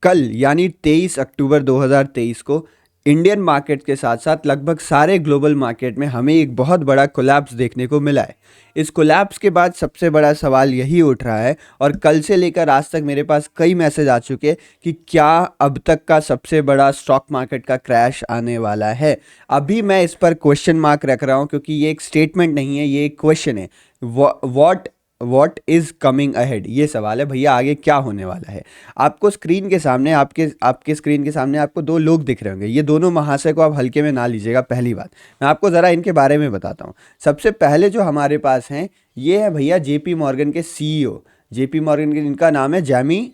कल यानी 23 अक्टूबर 2023 को इंडियन मार्केट के साथ साथ लगभग सारे ग्लोबल मार्केट में हमें एक बहुत बड़ा कोलैप्स देखने को मिला है। इस कोलैप्स के बाद सबसे बड़ा सवाल यही उठ रहा है और कल से लेकर आज तक मेरे पास कई मैसेज आ चुके हैं कि क्या अब तक का सबसे बड़ा स्टॉक मार्केट का क्रैश आने वाला है। अभी मैं इस पर क्वेश्चन मार्क रख रहा हूँ क्योंकि ये एक स्टेटमेंट नहीं है, ये एक क्वेश्चन है। वॉट इज़ कमिंग अहेड, ये सवाल है भैया, आगे क्या होने वाला है। आपको स्क्रीन के सामने आपके स्क्रीन के सामने आपको दो लोग दिख रहे होंगे। ये दोनों महाशय को आप हल्के में ना लीजिएगा। पहली बात मैं आपको ज़रा इनके बारे में बताता हूँ। सबसे पहले जो हमारे पास हैं ये है भैया जेपी मॉर्गन के सीईओ। जेपी मॉर्गन के इनका नाम है जैमी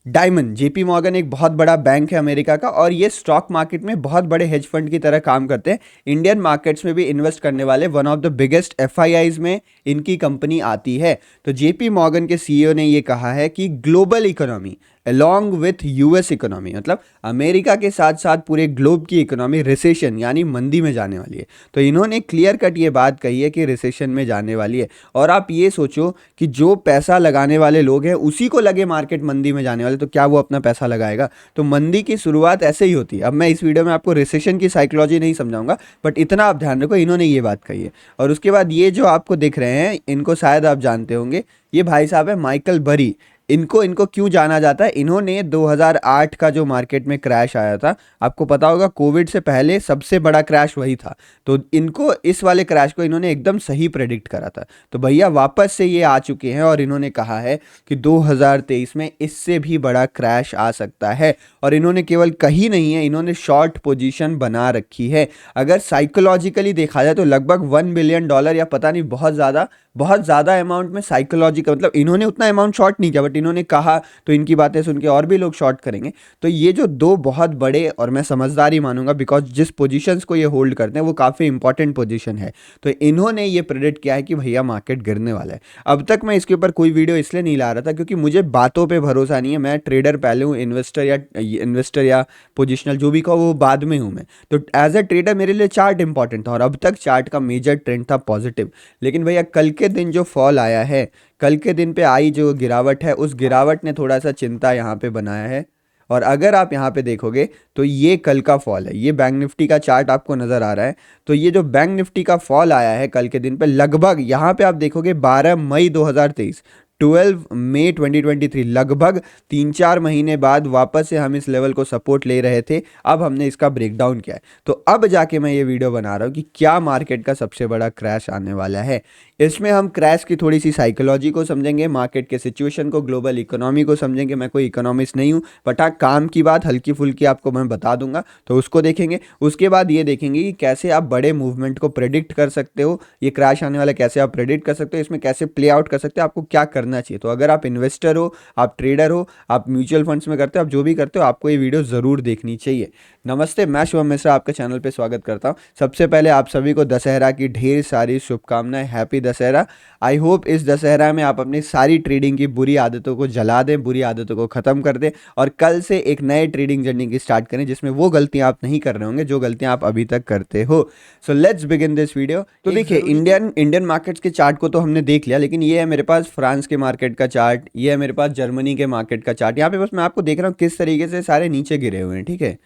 डायमंड। जेपी मॉर्गन एक बहुत बड़ा बैंक है अमेरिका का और ये स्टॉक मार्केट में बहुत बड़े हेज फंड की तरह काम करते हैं। इंडियन मार्केट्स में भी इन्वेस्ट करने वाले one of the biggest FIIs में इनकी कंपनी आती है। तो जेपी मॉर्गन के सीईओ ने ये कहा है कि global economy along with US economy, मतलब अमेरिका के साथ साथ पूरे ग्लोब की इकोनॉमी रिसेशन यानी मंदी में जाने वाली है। तो इन्होंने क्लियर कट ये बात कही है कि रिसेशन में जाने वाली है। और आप ये सोचो कि जो पैसा लगाने वाले लोग हैं उसी को लगे मार्केट मंदी में जाने वाले, तो क्या वो अपना पैसा लगाएगा? तो मंदी की शुरुआत ऐसे ही होती है। अब मैं इस वीडियो में आपको रिसेशन की साइकोलॉजी नहीं समझाऊंगा, बट इतना आप ध्यान रखो, इन्होंने ये बात कही है। और उसके बाद ये जो आपको दिख रहे हैं इनको शायद आप जानते होंगे, ये भाई साहब है माइकल बरी। इनको क्यों जाना जाता है? इन्होंने 2008 का जो मार्केट में क्रैश आया था, आपको पता होगा कोविड से पहले सबसे बड़ा क्रैश वही था। तो इनको इस वाले क्रैश को इन्होंने एकदम सही प्रेडिक्ट करा था। तो भैया वापस से ये आ चुके हैं और इन्होंने कहा है कि 2023 में इससे भी बड़ा क्रैश आ सकता है। और इन्होंने केवल कही नहीं है, इन्होंने शॉर्ट पोजीशन बना रखी है। अगर साइकोलॉजिकली देखा जाए तो लगभग $1 बिलियन या पता नहीं बहुत ज़्यादा अमाउंट में साइकोलॉजी का, मतलब इन्होंने उतना अमाउंट शॉर्ट नहीं किया बट इन्होंने कहा तो इनकी बातें सुन के और भी लोग शॉर्ट करेंगे। तो ये जो दो बहुत बड़े, और मैं समझदार ही मानूंगा बिकॉज जिस पोजीशंस को ये होल्ड करते हैं वो काफ़ी इंपॉर्टेंट पोजीशन है, तो इन्होंने ये प्रेडिक्ट किया है कि भैया मार्केट गिरने वाला है। अब तक मैं इसके ऊपर कोई वीडियो इसलिए नहीं ला रहा था क्योंकि मुझे बातों पर भरोसा नहीं है। मैं ट्रेडर पहले हूँ, इन्वेस्टर या पोजिशनल जो भी कहो वो बाद में हूँ मैं। तो एज अ ट्रेडर मेरे लिए चार्ट इंपॉर्टेंट था और अब तक चार्ट का मेजर ट्रेंड था पॉजिटिव। लेकिन भैया कल के दिन जो फॉल आया है, कल के दिन पे आई जो गिरावट है, उस गिरावट ने थोड़ा सा चिंता यहाँ पे बनाया है। और अगर आप यहाँ पे देखोगे तो ये कल का फॉल है, ये बैंक निफ्टी का चार्ट आपको नज़र आ रहा है। तो ये जो बैंक निफ्टी का फॉल आया है कल के दिन पे, लगभग यहाँ पे आप देखोगे 12 मई 2023, 12 मई 2023, लगभग 3-4 महीने बाद वापस से हम इस लेवल को सपोर्ट ले रहे थे। अब हमने इसका ब्रेकडाउन किया है। तो अब जाके मैं ये वीडियो बना रहा हूँ कि क्या मार्केट का सबसे बड़ा क्रैश आने वाला है। इसमें हम क्रैश की थोड़ी सी साइकोलॉजी को समझेंगे, मार्केट के सिचुएशन को, ग्लोबल इकोनॉमी को समझेंगे। मैं कोई इकोनॉमिस्ट नहीं हूँ बट हाँ, काम की बात हल्की फुल्की आपको मैं बता दूंगा, तो उसको देखेंगे। उसके बाद ये देखेंगे कि कैसे आप बड़े मूवमेंट को प्रेडिक्ट कर सकते हो, ये क्रैश आने वाला कैसे आप प्रेडिक्ट कर सकते हो, इसमें कैसे प्ले आउट कर सकते हो, आपको क्या करना चाहिए। तो अगर आप इन्वेस्टर हो, आप ट्रेडर हो, आप म्यूचुअल फंड्स में करते हो, आप जो भी करते हो, आपको ये वीडियो ज़रूर देखनी चाहिए। नमस्ते, मैं शुभम मिश्रा आपके चैनल पे स्वागत करता हूँ। सबसे पहले आप सभी को दशहरा की ढेर सारी शुभकामनाएं। हैप्पी दशहरा। आई होप इस दशहरा में आप अपनी सारी ट्रेडिंग की बुरी आदतों को जला दें, बुरी आदतों को ख़त्म कर दें और कल से एक नए ट्रेडिंग जर्नी की स्टार्ट करें जिसमें वो गलतियां आप नहीं कर रहे होंगे जो गलतियां आप अभी तक करते हो। So let's begin this video. तो देखिए, इंडियन मार्केट्स के चार्ट को तो हमने देख लिया, लेकिन ये है मेरे पास फ्रांस के मार्केट का चार्ट, ये है मेरे पास जर्मनी के मार्केट का चार्ट। यहाँ पे बस मैं आपको देख रहा हूँ किस तरीके से सारे नीचे गिरे हुए हैं, ठीक है।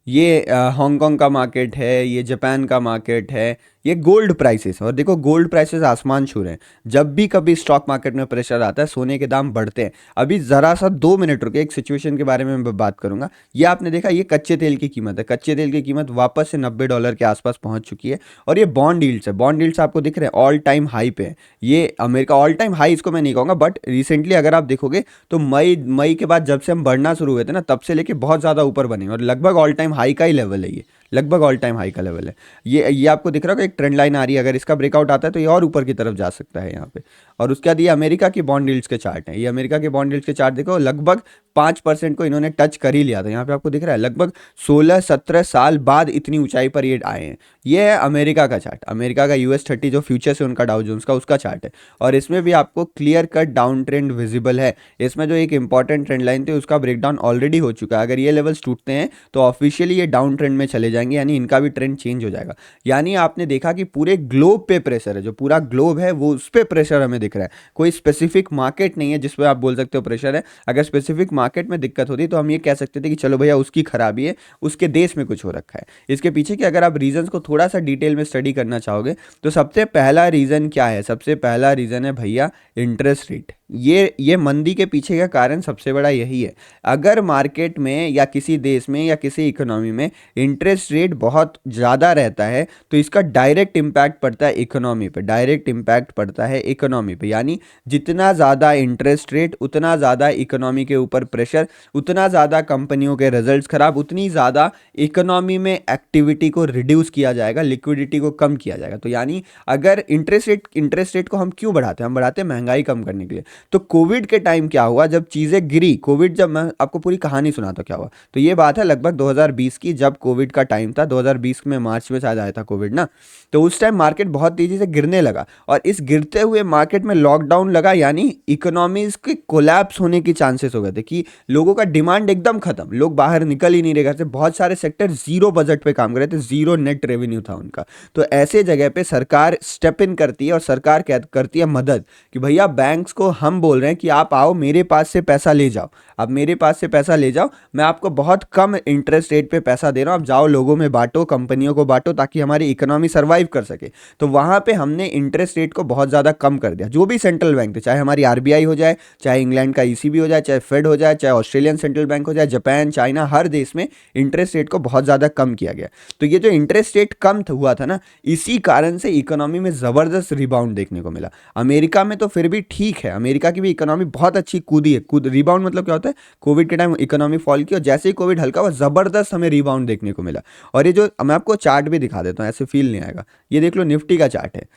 ये हांगकांग का मार्केट है, ये जापान का मार्केट है, ये गोल्ड प्राइसेस, और देखो गोल्ड प्राइसेस आसमान छू रहे हैं। जब भी कभी स्टॉक मार्केट में प्रेशर आता है सोने के दाम बढ़ते हैं। अभी ज़रा सा 2 मिनट रुके, एक सिचुएशन के बारे में मैं बात करूंगा। ये आपने देखा, ये कच्चे तेल की कीमत है। कच्चे तेल की कीमत वापस से $90 के आसपास पहुंच चुकी है। और ये बॉन्ड यील्ड्स है, बॉन्ड यील्ड्स आपको दिख रहे हैं ऑल टाइम हाई पे है। ये अमेरिका ऑल टाइम हाई इसको मैं नहीं कहूँगा, बट रिसेंटली अगर आप देखोगे तो मई के बाद जब से हम बढ़ना शुरू हुए थे ना, तब से लेके बहुत ज़्यादा ऊपर बने और लगभग ऑल टाइम हाई का ही लेवल है। ये लगभग ऑल टाइम हाई का लेवल है। ये आपको दिख रहा होगा एक ट्रेंड लाइन आ रही है, अगर इसका ब्रेकआउट आता है तो ये और ऊपर की तरफ जा सकता है यहाँ पे। और उसके बाद ये अमेरिका की बॉन्ड यील्ड्स के चार्ट हैं। ये अमेरिका के बॉन्ड यील्ड्स के चार्ट देखो, लगभग 5% को इन्होंने टच कर ही लिया था। यहाँ पे आपको दिख रहा है लगभग 16-17 साल बाद इतनी ऊंचाई पर ये आए हैं। ये है अमेरिका का चार्ट, अमेरिका का US30 जो फ्यूचर्स है उनका, डाउ जोन्स का, उसका चार्ट है। और इसमें भी आपको clear cut down trend visible है। इसमें जो एक इंपॉर्टेंट ट्रेंड लाइन थी उसका ब्रेकडाउन ऑलरेडी हो चुका है। अगर ये लेवल्स टूटते हैं तो ऑफिशियली ये डाउन ट्रेंड में चले जाएंगे, यानी इनका भी ट्रेंड चेंज हो जाएगा। यानी आपने देखा कि पूरे ग्लोब पे प्रेशर है, जो पूरा ग्लोब है वो उस पे प्रेशर हमें दिख रहा है, कोई स्पेसिफिक मार्केट नहीं है जिस पे आप बोल सकते हो प्रेशर है। अगर स्पेसिफिक मार्केट में दिक्कत होती तो हम ये कह सकते थे कि चलो भैया उसकी खराबी है, उसके देश में कुछ हो रखा है। इसके पीछे के अगर आप रीजंस को थोड़ा सा डिटेल में स्टडी करना चाहोगे तो सबसे पहला रीज़न क्या है? सबसे पहला रीज़न है भैया इंटरेस्ट रेट। ये मंदी के पीछे का कारण सबसे बड़ा यही है। अगर मार्केट में या किसी देश में या किसी इकोनॉमी में इंटरेस्ट रेट बहुत ज़्यादा रहता है तो इसका डायरेक्ट इम्पैक्ट पड़ता है इकोनॉमी पे, डायरेक्ट इम्पैक्ट पड़ता है इकोनॉमी पे। यानी जितना ज़्यादा इंटरेस्ट रेट उतना ज़्यादा इकोनॉमी के ऊपर प्रेशर, उतना ज़्यादा कंपनियों के रिजल्ट्स खराब, उतनी ज़्यादा इकोनॉमी में एक्टिविटी को रिड्यूस किया जाएगा, लिक्विडिटी को कम किया जाएगा। तो यानी अगर इंटरेस्ट रेट को हम क्यों बढ़ाते हैं? हम बढ़ाते हैं महंगाई कम करने के लिए। तो कोविड के टाइम क्या हुआ, जब चीज़ें गिरी, कोविड जब, मैं आपको पूरी कहानी सुनाता क्या हुआ। तो ये बात है लगभग 2020 की, जब कोविड का टाइम था, 2020 में मार्च में शायद आया था कोविड ना। तो उस टाइम मार्केट बहुत तेज़ी से गिरने लगा और इस गिरते हुए मार्केट में लॉकडाउन लगा, यानी इकोनॉमीज के कोलैप्स होने की चांसेस हो गए थे कि लोगों का डिमांड एकदम खत्म, लोग बाहर निकल ही नहीं रहे घर से। बहुत सारे सेक्टर जीरो बजट पे काम कर रहे थे, जीरो नेट रेवेन्यू था उनका। तो ऐसे जगह पे सरकार स्टेप इन करती है और सरकार क्या करती है? मदद, कि भैया बैंक्स को हम बोल रहे हैं कि आप आओ मेरे पास से पैसा ले जाओ, आप मेरे पास से पैसा ले जाओ, मैं आपको बहुत कम इंटरेस्ट रेट पे पैसा दे रहा हूँ, आप जाओ लोगों में बांटो, कंपनियों को बांटो, ताकि हमारी इकोनॉमी सर्वाइव कर सके। तो वहाँ पे हमने इंटरेस्ट रेट को बहुत ज़्यादा कम कर दिया। जो भी सेंट्रल बैंक थे, चाहे हमारी आरबीआई हो जाए, चाहे इंग्लैंड का ईसीबी हो जाए, चाहे फेड हो जाए, चाहे ऑस्ट्रेलियन सेंट्रल बैंक हो जाए, जापान, चाइना, हर देश में इंटरेस्ट रेट को बहुत ज़्यादा कम किया गया। तो ये जो इंटरेस्ट रेट कम हुआ था ना, इसी कारण से इकोनॉमी में ज़बरदस्त रिबाउंड देखने को मिला। अमेरिका में तो फिर भी ठीक है, अमेरिका की भी इकोनॉमी बहुत अच्छी कूदी है। रिबाउंड मतलब क्या होता है? कोविड के टाइम इकोनॉमी फॉल की और जैसे ही कोविड हल्का हुआ, ज़बरदस्त हमें रिबाउंड देखने को मिला। और ये जो, मैं आपको चार्ट भी दिखा देता हूँ, ऐसे फील नहीं आएगा। ये देख लो, निफ्टी का चार्ट है,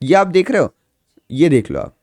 ये आप देख रहे हो, ये देख लो आप,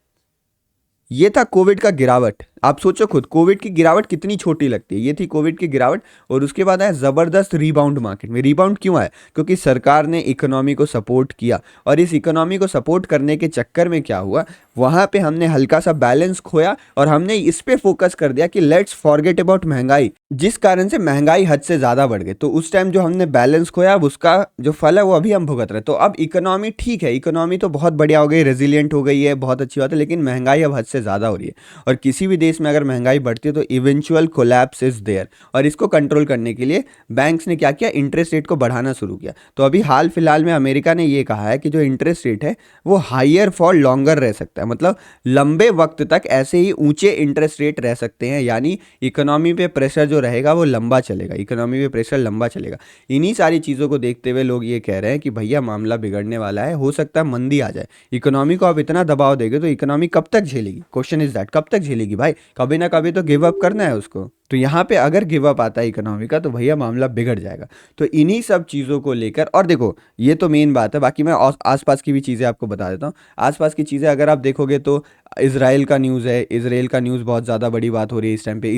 ये था कोविड का गिरावट। आप सोचो खुद, कोविड की गिरावट कितनी छोटी लगती है। ये थी कोविड की गिरावट और उसके बाद आया ज़बरदस्त रिबाउंड मार्केट में। रिबाउंड क्यों आया? क्योंकि सरकार ने इकोनॉमी को सपोर्ट किया और इस इकोनॉमी को सपोर्ट करने के चक्कर में क्या हुआ, वहाँ पे हमने हल्का सा बैलेंस खोया और हमने इस पे फोकस कर दिया कि लेट्स फॉरगेट अबाउट महंगाई, जिस कारण से महंगाई हद से ज़्यादा बढ़ गई। तो उस टाइम जो हमने बैलेंस खोया, अब उसका जो फल है वो अभी हम भुगत रहे हैं। तो अब इकोनॉमी ठीक है, इकोनॉमी तो बहुत बढ़िया हो गई, रेजिलियंट हो गई है, बहुत अच्छी बात है, लेकिन महंगाई अब हद से ज़्यादा हो रही है। और किसी भी देश में अगर महंगाई बढ़ती है तो इवेंचुअल कोलैप्स इज देयर। और इसको कंट्रोल करने के लिए बैंक्स ने क्या किया? इंटरेस्ट रेट को बढ़ाना शुरू किया। तो अभी हाल फिलहाल में अमेरिका ने ये कहा है कि जो इंटरेस्ट रेट है वो हायर फॉर लॉन्गर रह सकता है, मतलब लंबे वक्त तक ऐसे ही ऊंचे इंटरेस्ट रेट रह सकते हैं। यानी इकोनॉमी पे प्रेशर जो रहेगा वो लंबा चलेगा, इकोनॉमी पे प्रेशर लंबा चलेगा। इन्हीं सारी चीज़ों को देखते हुए लोग ये कह रहे हैं कि भैया मामला बिगड़ने वाला है, हो सकता है मंदी आ जाए। इकोनॉमी को आप इतना दबाव देंगे तो इकोनॉमी कब तक झेलेगी? क्वेश्चन इज दैट, कब तक झेलेगी भाई? कभी ना कभी तो गिव अप करना है उसको। तो यहाँ पे अगर गिव अप आता है इकोनॉमी का तो भैया मामला बिगड़ जाएगा। तो इन्हीं सब चीज़ों को लेकर, और देखो ये तो मेन बात है, बाकी मैं आसपास की भी चीज़ें आपको बता देता हूँ। आसपास की चीज़ें अगर आप देखोगे तो इसराइल का न्यूज़ है, इसराइल का न्यूज़ बहुत ज़्यादा बड़ी बात हो रही है इस टाइम पे।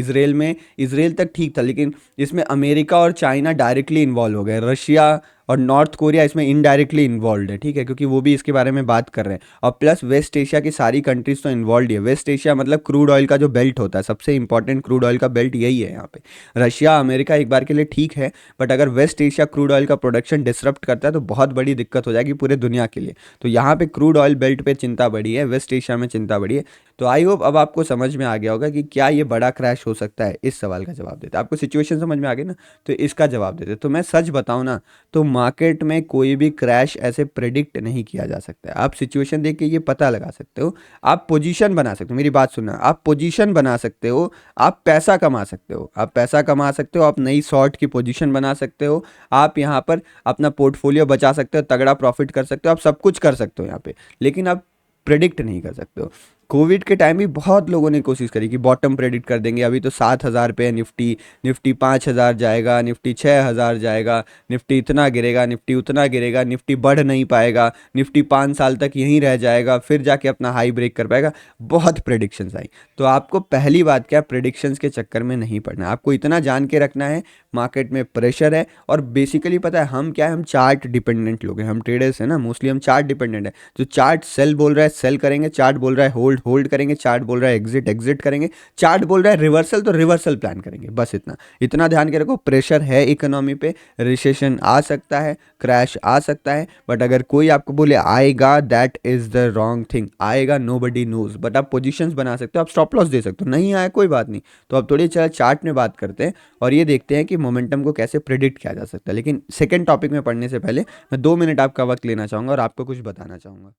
इसराइल तक ठीक था, लेकिन इसमें अमेरिका और चाइना डायरेक्टली इन्वॉल्व हो गए, रशिया और नॉर्थ कोरिया इसमें इनडायरेक्टली इन्वॉल्व है, ठीक है, क्योंकि वो भी इसके बारे में बात कर रहे हैं। और प्लस वेस्ट एशिया की सारी कंट्रीज तो इन्वॉल्व है। वेस्ट एशिया मतलब क्रूड ऑयल का जो बेल्ट होता है, सबसे इंपॉर्टेंट क्रूड ऑयल का बेल्ट यही है यहाँ पे। रशिया अमेरिका एक बार के लिए ठीक है, बट अगर वेस्ट एशिया क्रूड ऑयल का प्रोडक्शन डिसरप्ट करता है तो बहुत बड़ी दिक्कत हो जाएगी पूरे दुनिया के लिए। तो यहाँ पे क्रूड ऑयल बेल्ट पे चिंता बढ़ी है, वेस्ट एशिया में चिंता बढ़ी है। तो आई होप अब आपको समझ में आ गया होगा कि क्या ये बड़ा क्रैश हो सकता है। इस सवाल का जवाब देते, आपको सिचुएशन समझ में आ गई ना, तो इसका जवाब देते। तो मैं सच बताऊं ना, तो मार्केट में कोई भी क्रैश ऐसे प्रेडिक्ट नहीं किया जा सकता है। आप सिचुएशन देख के ये पता लगा सकते हो, आप पोजीशन बना सकते हो। मेरी बात सुनना, आप पोजीशन बना सकते हो, आप पैसा कमा सकते हो, आप पैसा कमा सकते हो, आप नई शॉर्ट की पोजीशन बना सकते हो, आप यहाँ पर अपना पोर्टफोलियो बचा सकते हो, तगड़ा प्रॉफिट कर सकते हो, आप सब कुछ कर सकते हो यहाँ पे, लेकिन आप प्रेडिक्ट नहीं कर सकते हो। कोविड के टाइम भी बहुत लोगों ने कोशिश करी कि बॉटम प्रेडिक्ट कर देंगे, अभी तो 7,000 पे है निफ्टी, निफ्टी 5,000 जाएगा, निफ्टी 6,000 जाएगा, निफ्टी इतना गिरेगा, निफ्टी उतना गिरेगा, निफ्टी बढ़ नहीं पाएगा, निफ्टी 5 साल तक यहीं रह जाएगा, फिर जाके अपना हाई ब्रेक कर पाएगा। बहुत प्रेडिक्शंस आई। तो आपको पहली बात क्या, प्रेडिक्शंस के चक्कर में नहीं पड़ना है। आपको इतना जान के रखना है मार्केट में प्रेशर है। और बेसिकली पता है हम क्या है, हम चार्ट डिपेंडेंट लोग हैं, हम ट्रेडर्स हैं ना, मोस्टली हम चार्ट डिपेंडेंट है। जो चार्ट सेल बोल रहा है सेल करेंगे, चार्ट बोल रहा है होल्ड होल्ड करेंगे, चार्ट बोल रहा है एग्जिट एग्जिट करेंगे, चार्ट बोल रहा है रिवर्सल तो रिवर्सल प्लान करेंगे, बस इतना इतना ध्यान के रखो। प्रेशर है इकोनॉमी पे, रिसेशन आ सकता है, क्रैश आ सकता है, बट अगर कोई आपको बोले आएगा, that is the wrong thing. आएगा नोबडी नोज, बट आप पोजीशंस बना सकते हो, आप स्टॉप लॉस दे सकते हो। नहीं आया कोई बात नहीं। तो अब थोड़ी चला चार्ट में बात करते हैं और ये देखते हैं कि मोमेंटम को कैसे प्रिडिक्ट किया जा सकता है। लेकिन सेकंड टॉपिक में पढ़ने से पहले मैं 2 मिनट आपका वक्त लेना चाहूँगा और आपको कुछ बताना चाहूँगा।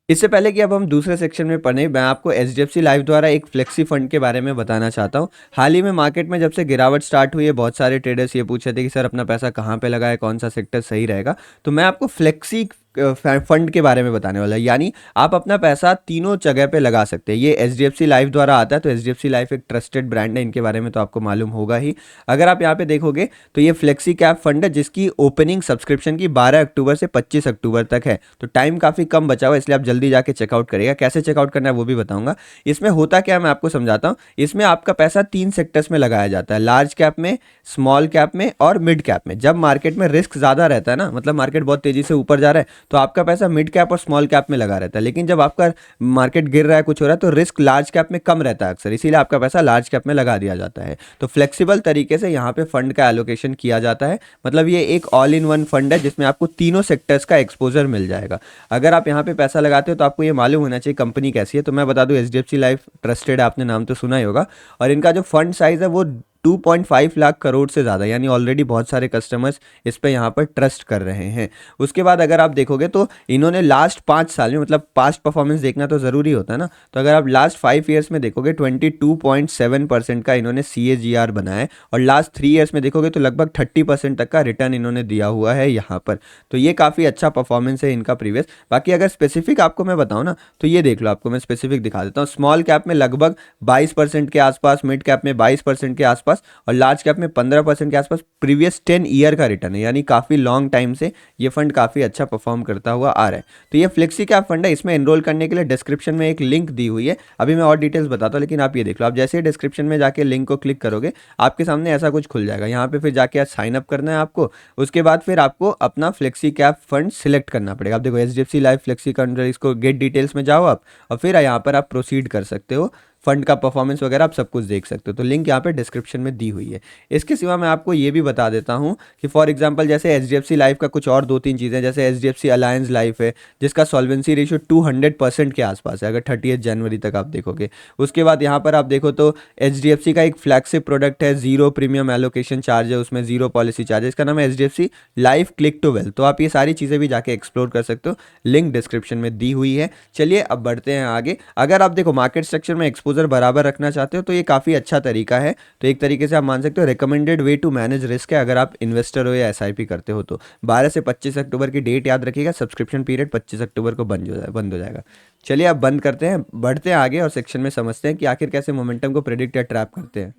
इससे पहले कि अब हम दूसरे सेक्शन में पढ़ें, मैं आपको एचडीएफसी लाइफ द्वारा एक फ्लेक्सी फंड के बारे में बताना चाहता हूं। हाल ही में मार्केट में जब से गिरावट स्टार्ट हुई है, बहुत सारे ट्रेडर्स ये पूछ रहे थे कि सर अपना पैसा कहाँ पे लगाए, कौन सा सेक्टर सही रहेगा। तो मैं आपको फ्लेक्सी फंड के बारे में बताने वाला है, यानी आप अपना पैसा तीनों जगह पे लगा सकते हैं। ये एचडीएफसी लाइफ द्वारा आता है, तो एचडीएफसी लाइफ एक ट्रस्टेड ब्रांड है, इनके बारे में तो आपको मालूम होगा ही। अगर आप यहाँ पे देखोगे तो ये फ्लेक्सी कैप फंड है जिसकी ओपनिंग सब्सक्रिप्शन की 12 अक्टूबर से 25 अक्टूबर तक है, तो टाइम काफ़ी कम बचा हुआ है, इसलिए आप जल्दी जाके चेकआउट करिएगा। कैसे चेकआउट करना है वो भी बताऊंगा। इसमें होता क्या है मैं आपको समझाता हूँ। इसमें आपका पैसा 3 सेक्टर्स में लगाया जाता है, लार्ज कैप में, स्मॉल कैप में और मिड कैप में। जब मार्केट में रिस्क ज़्यादा रहता है ना, मतलब मार्केट बहुत तेज़ी से ऊपर जा रहा है, तो आपका पैसा मिड कैप और स्मॉल कैप में लगा रहता है। लेकिन जब आपका मार्केट गिर रहा है, कुछ हो रहा है, तो रिस्क लार्ज कैप में कम रहता है अक्सर, इसीलिए आपका पैसा लार्ज कैप में लगा दिया जाता है। तो फ्लेक्सिबल तरीके से यहाँ पे फंड का एलोकेशन किया जाता है। मतलब ये एक ऑल इन वन फंड है जिसमें आपको तीनों सेक्टर्स का एक्सपोजर मिल जाएगा। अगर आप यहाँ पे पैसा लगाते हो तो आपको ये मालूम होना चाहिए कंपनी कैसी है। तो मैं बता दूं, एचडीएफसी लाइफ ट्रस्टेड है, आपने नाम तो सुना ही होगा। और इनका जो फंड साइज है वो 2.5 लाख करोड़ से ज़्यादा, यानी ऑलरेडी बहुत सारे कस्टमर्स इस पे यहाँ पर ट्रस्ट कर रहे हैं। उसके बाद अगर आप देखोगे तो इन्होंने लास्ट 5 साल में, मतलब पास्ट परफॉर्मेंस देखना तो ज़रूरी होता है ना, तो अगर आप लास्ट 5 ईयर्स में देखोगे 22.7% का इन्होंने CAGR बनाया है। और लास्ट 3 ईयर्स में देखोगे तो लगभग 30% तक का रिटर्न इन्होंने दिया हुआ है यहाँ पर। तो ये काफ़ी अच्छा परफॉर्मेंस है इनका प्रीवियस। बाकी अगर स्पेसिफिक आपको मैं बताऊँ ना, तो ये देख लो, आपको मैं स्पेसिफिक दिखा देता हूँ। स्मॉल कैप में लगभग 22% के आसपास, मिड कैप में 22% के आसपास और लार्ज कैप में 15% के आसपास प्रीवियस 10 ईयर का रिटर्न है, यानी काफ़ी लॉन्ग टाइम से ये फंड काफ़ी अच्छा परफॉर्म करता हुआ आ रहा है। तो ये फ्लेक्सी कैप फंड है। इसमें एनरोल करने के लिए डिस्क्रिप्शन में एक लिंक दी हुई है, अभी मैं और डिटेल्स बताता हूँ, लेकिन आप ये देख लो। आप जैसे ही डिस्क्रिप्शन में जाके लिंक को क्लिक करोगे, आपके सामने ऐसा कुछ खुल जाएगा। यहाँ पे फिर जाके साइन अप करना है आपको। उसके बाद फिर आपको अपना फ्लेक्सी कैप फंड सिलेक्ट करना पड़ेगा। आप देखो एचडीएफसी लाइफ फ्लेक्सी फंड, इसको गेट डिटेल्स में जाओ आप, और फिर यहाँ पर आप प्रोसीड कर सकते हो। फंड का परफॉर्मेंस वगैरह आप सब कुछ देख सकते हो। तो लिंक यहाँ पे डिस्क्रिप्शन में दी हुई है। इसके सिवा मैं आपको ये भी बता देता हूँ कि फॉर एग्जांपल जैसे एचडीएफसी लाइफ का कुछ और 2-3 चीज़ें, जैसे एचडीएफसी अलायंस लाइफ है जिसका सॉल्वेंसी रेशियो 200% के आसपास है अगर 30 जनवरी तक आप देखोगे। उसके बाद यहाँ पर आप देखो तो एचडीएफसी का एक फ्लैगशिप प्रोडक्ट है, जीरो प्रीमियम एलोकेशन चार्ज है, उसमें जीरो पॉलिसी चार्ज है, इसका नाम है HDFC life click to wealth. तो आप ये सारी चीज़ें भी जाके एक्सप्लोर कर सकते हो, लिंक डिस्क्रिप्शन में दी हुई है। चलिए अब बढ़ते हैं आगे। अगर आप देखो मार्केट स्ट्रक्चर में एक्सपोजर बराबर रखना चाहते हो तो ये काफ़ी अच्छा तरीका है। तो एक तरीके से आप मान सकते हो recommended way to manage risk है, अगर आप इन्वेस्टर हो या एसआईपी करते हो तो। 12 से 25 अक्टूबर की डेट याद रखिएगा, सब्सक्रिप्शन पीरियड 25 अक्टूबर को बंद हो जाएगा। चलिए अब बंद करते हैं, बढ़ते हैं आगे और सेक्शन में समझते हैं कि आखिर कैसे मोमेंटम को प्रेडिक्ट या ट्रैप करते हैं।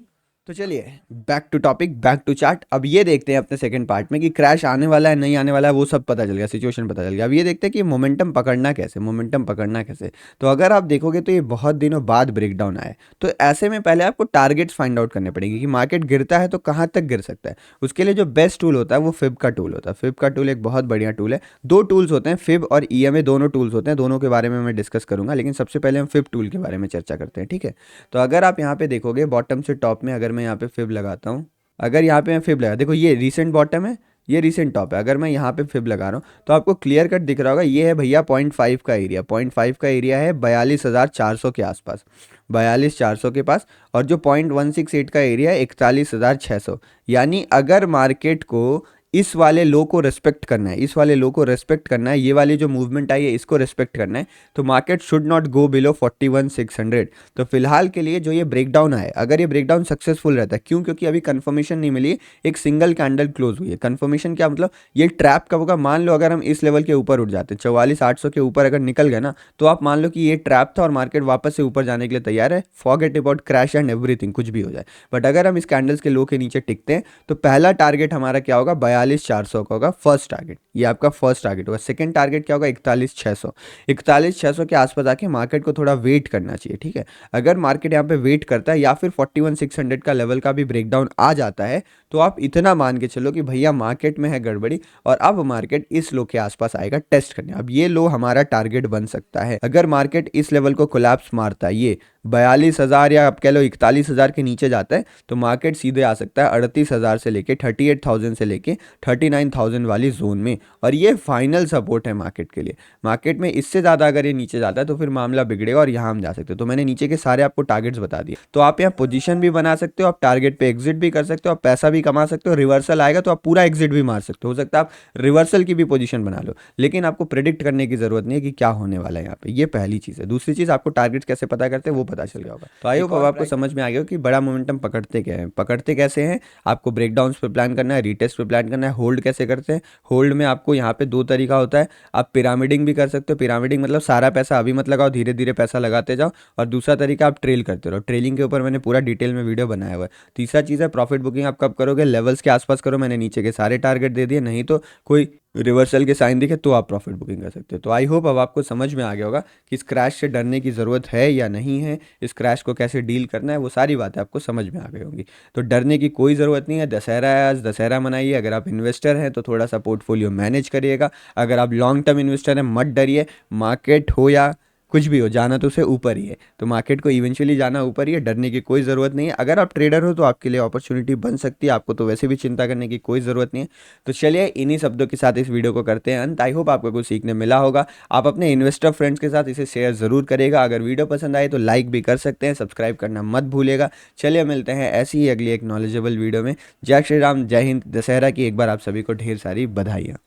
तो चलिए back to topic, back to chart. अब ये देखते हैं अपने सेकंड पार्ट में कि क्रैश आने वाला है नहीं आने वाला है, वो सब पता चल गया, सिचुएशन पता चल गया। अब ये देखते हैं कि मोमेंटम पकड़ना कैसे, मोमेंटम पकड़ना कैसे। तो अगर आप देखोगे तो ये बहुत दिनों बाद ब्रेकडाउन आया है, तो ऐसे में पहले आपको टारगेट्स फाइंड आउट करने पड़ेंगे कि मार्केट गिरता है तो कहाँ तक गिर सकता है। उसके लिए जो बेस्ट टूल होता है वो फिब का टूल होता है। फिब का टूल एक बहुत बढ़िया टूल है। 2 टूल्स होते हैं, फिब और ईएमए, दोनों टूल्स होते हैं, दोनों के बारे में मैं डिस्कस करूंगा, लेकिन सबसे पहले हम फिब टूल के बारे में चर्चा करते हैं, ठीक है। तो अगर आप यहाँ पे देखोगे बॉटम से टॉप में, अगर मैं यहाँ पे फिब लगाता हूँ, अगर यहाँ पे मैं फिब लगा, देखो ये रिसेंट बॉटम है, ये रिसेंट टॉप है। अगर मैं यहाँ पे फिब लगा रहा हूँ तो आपको क्लियर कट दिख रहा होगा, ये है भैया 0.5 का एरिया। 0.5 का एरिया है 42,400 के आसपास, 42,400 के पास। और जो 0.168 का एरिया है 41,600। यानी अगर मार्केट को इस वाले लो को रेस्पेक्ट करना है, इस वाले लो को रेस्पेक्ट करना है, ये वाली जो मूवमेंट आई है इसको रेस्पेक्ट करना है, तो market should not go below 41,600। तो फिलहाल के लिए जो ये ब्रेकडाउन है, अगर ये ब्रेकडाउन सक्सेसफुल रहता है, क्यों? क्योंकि अभी कंफर्मेशन नहीं मिली, एक सिंगल कैंडल क्लोज हुई है। कंफर्मेशन क्या मतलब, ये ट्रैप कब होगा? मान लो अगर हम इस लेवल के ऊपर उठ जाते, 44,800 के ऊपर अगर निकल गए ना, तो आप मान लो कि ये ट्रैप था और मार्केट वापस से ऊपर जाने के लिए तैयार है। Forget about crash and everything, कुछ भी हो जाए। बट अगर हम इस कैंडल्स के लो के नीचे टिकते हैं तो पहला टारगेट हमारा क्या होगा? 41,400 का होगा फर्स्ट टारगेट, ये आपका फर्स्ट टारगेट होगा। सेकंड टारगेट क्या होगा? 41,600। 41,600 के आसपास आके मार्केट को थोड़ा वेट करना चाहिए, ठीक है। अगर मार्केट यहाँ पे वेट करता है या फिर 41,600 का लेवल का भी ब्रेकडाउन आ जाता है तो आप इतना मान के चलो कि भैया मार्केट में है गड़बड़ी और अब मार्केट इस लो के आसपास आएगा टेस्ट करने। अब ये लो हमारा टारगेट बन सकता है। अगर मार्केट इस लेवल को कोलैप्स मारता है, ये 42,000 या आप कह लो 41,000 के नीचे जाता है, तो मार्केट सीधे आ सकता है 38,000 से लेके 38,000 से लेके 39,000 वाली जोन में, और ये फाइनल सपोर्ट है मार्केट के लिए। मार्केट में इससे ज़्यादा अगर ये नीचे जाता है तो फिर मामला बिगड़ेगा और यहाँ हम जा सकते हो। तो मैंने नीचे के सारे आपको टारगेट्स बता दिए, तो आप यहाँ पोजीशन भी बना सकते हो, आप टारगेट पे एग्जिट भी कर सकते हो, आप पैसा भी कमा सकते हो। रिवर्सल आएगा तो आप पूरा एग्जिट भी मार सकते हो सकता है आप रिवर्सल की भी पोजीशन बना लो, लेकिन आपको प्रेडिक्ट करने की जरूरत नहीं है कि क्या होने वाला है यहाँ पे। ये पहली चीज़ है। दूसरी चीज़, आपको टारगेट्स कैसे पता करते हैं वो पता चल गया होगा। तो आई होप अब आपको समझ में आ गया हो कि बड़ा मोमेंटम पकड़ते क्या है, पकड़ते कैसे हैं। आपको ब्रेकडाउन्स पे प्लान करना है, रीटेस्ट पे प्लान करना है। होल्ड कैसे करते हैं? होल्ड में आपको यहाँ पे दो तरीका होता है। आप पिरामिडिंग भी कर सकते हो। पिरामिडिंग मतलब सारा पैसा अभी मत लगाओ, धीरे धीरे पैसा लगाते जाओ। और दूसरा तरीका आप ट्रेल करते रहो। ट्रेलिंग के ऊपर मैंने पूरा डिटेल में वीडियो बनाया हुआ है। तीसरा चीज़ है प्रॉफिट बुकिंग। आप कब करोगे? लेवल्स के आसपास करो। मैंने नीचे के सारे टारगेट दे दिए, नहीं तो कोई रिवर्सल के साइन दिखे तो आप प्रॉफिट बुकिंग कर सकते हो। तो आई होप अब आपको समझ में आ गया होगा कि इस क्रैश से डरने की ज़रूरत है या नहीं है, इस क्रैश को कैसे डील करना है, वो सारी बातें आपको समझ में आ गई होंगी। तो डरने की कोई ज़रूरत नहीं है। दशहरा है आज, दशहरा मनाइए। अगर आप इन्वेस्टर हैं तो थोड़ा सा पोर्टफोलियो मैनेज करिएगा। अगर आप लॉन्ग टर्म इन्वेस्टर हैं मत डरिए। मार्केट हो या कुछ भी हो, जाना तो उसे ऊपर ही है। तो मार्केट को इवेंचुअली जाना ऊपर ही है, डरने की कोई ज़रूरत नहीं है। अगर आप ट्रेडर हो तो आपके लिए अपॉर्चुनिटी बन सकती है, आपको तो वैसे भी चिंता करने की कोई ज़रूरत नहीं है। तो चलिए इन्हीं शब्दों के साथ इस वीडियो को करते हैं अंत। आई होप आपको कुछ सीखने मिला होगा। आप अपने इन्वेस्टर फ्रेंड्स के साथ इसे शेयर ज़रूर करिएगा। अगर वीडियो पसंद आए तो लाइक भी कर सकते हैं, सब्सक्राइब करना मत भूलिएगा। चलिए मिलते हैं ऐसी ही अगली एक नॉलेजेबल वीडियो में। जय श्री राम, जय हिंद। दशहरा की एक बार आप सभी को ढेर सारी बधाइयाँ।